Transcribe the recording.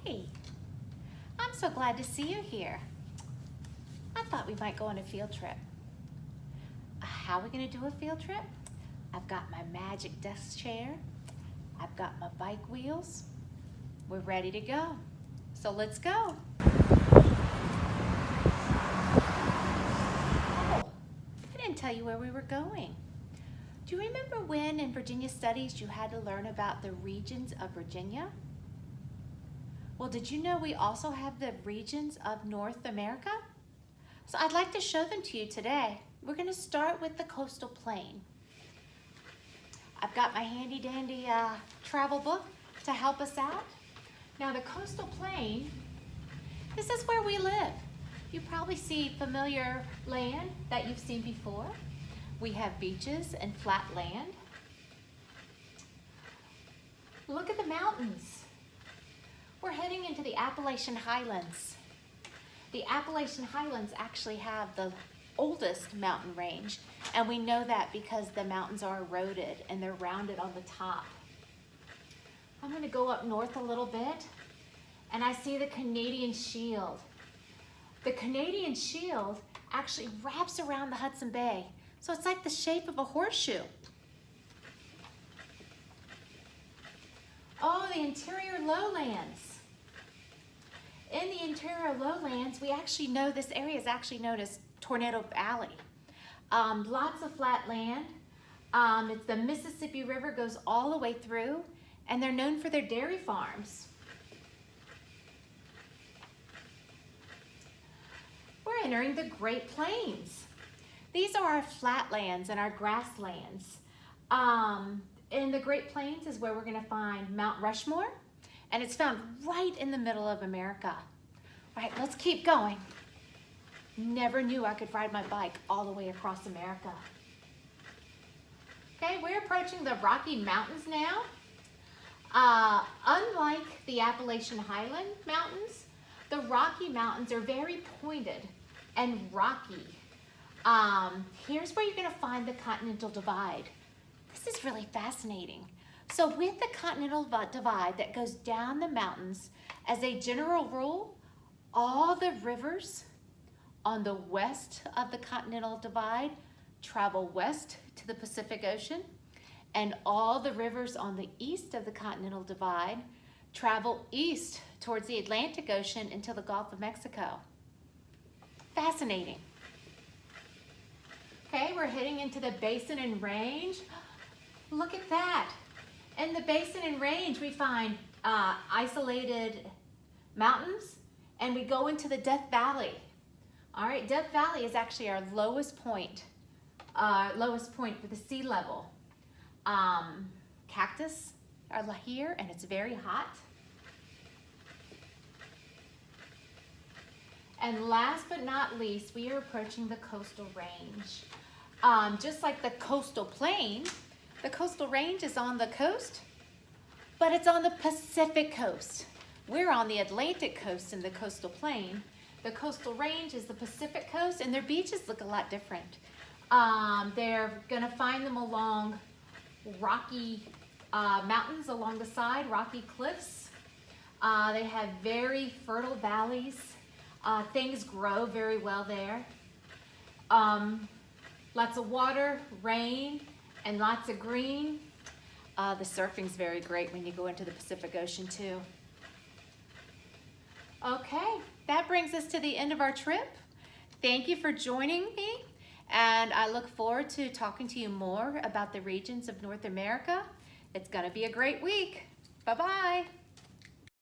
Hey, I'm so glad to see you here. I thought we might go on a field trip. How are we gonna do a field trip? I've got my magic desk chair. I've got my bike wheels. We're ready to go. So let's go. Oh, I didn't tell you where we were going. Do you remember when in Virginia Studies you had to learn about the regions of Virginia? Well, did you know we also have the regions of North America? So I'd like to show them to you today. We're going to start with the coastal plain. I've got my handy dandy travel book to help us out. Now the coastal plain, this is where we live. You probably see familiar land that you've seen before. We have beaches and flat land. Look at the mountains. We're heading into the Appalachian Highlands. The Appalachian Highlands actually have the oldest mountain range, and we know that because the mountains are eroded and they're rounded on the top. I'm going to go up north a little bit, and I see the Canadian Shield. The Canadian Shield actually wraps around the Hudson Bay, so it's like the shape of a horseshoe. Oh, the interior lowlands. In the interior lowlands, we actually know this area is actually known as Tornado Valley. Lots of flat land. It's the Mississippi River goes all the way through, and they're known for their dairy farms. We're entering the Great Plains. These are our flatlands and our grasslands. In the Great Plains is where we're going to find Mount Rushmore, and it's found right in the middle of America. All right, let's keep going. Never knew I could ride my bike all the way across America. Okay, we're approaching the Rocky Mountains now. Unlike the Appalachian Highland Mountains, the Rocky Mountains are very pointed and rocky. Here's where you're going to find the Continental Divide. This is really fascinating. So with the Continental Divide that goes down the mountains, as a general rule, all the rivers on the west of the Continental Divide travel west to the Pacific Ocean, and all the rivers on the east of the Continental Divide travel east towards the Atlantic Ocean into the Gulf of Mexico. Fascinating. Okay, we're heading into the Basin and Range. Look at that. In the Basin and Range, we find isolated mountains, and we go into the Death Valley. All right, Death Valley is actually our lowest point with the sea level. Cactus are here, and it's very hot. And last but not least, we are approaching the Coastal Range. Just like the coastal plain, the Coastal Range is on the coast, but it's on the Pacific coast. We're on the Atlantic coast in the Coastal Plain. The Coastal Range is the Pacific coast, and their beaches look a lot different. They're gonna find them along rocky mountains along the side, rocky cliffs. They have very fertile valleys. Things grow very well there. Lots of water, rain, and lots of green. The surfing's very great when you go into the Pacific Ocean too. Okay, that brings us to the end of our trip. Thank you for joining me, and I look forward to talking to you more about the regions of North America. It's gonna be a great week. Bye-bye.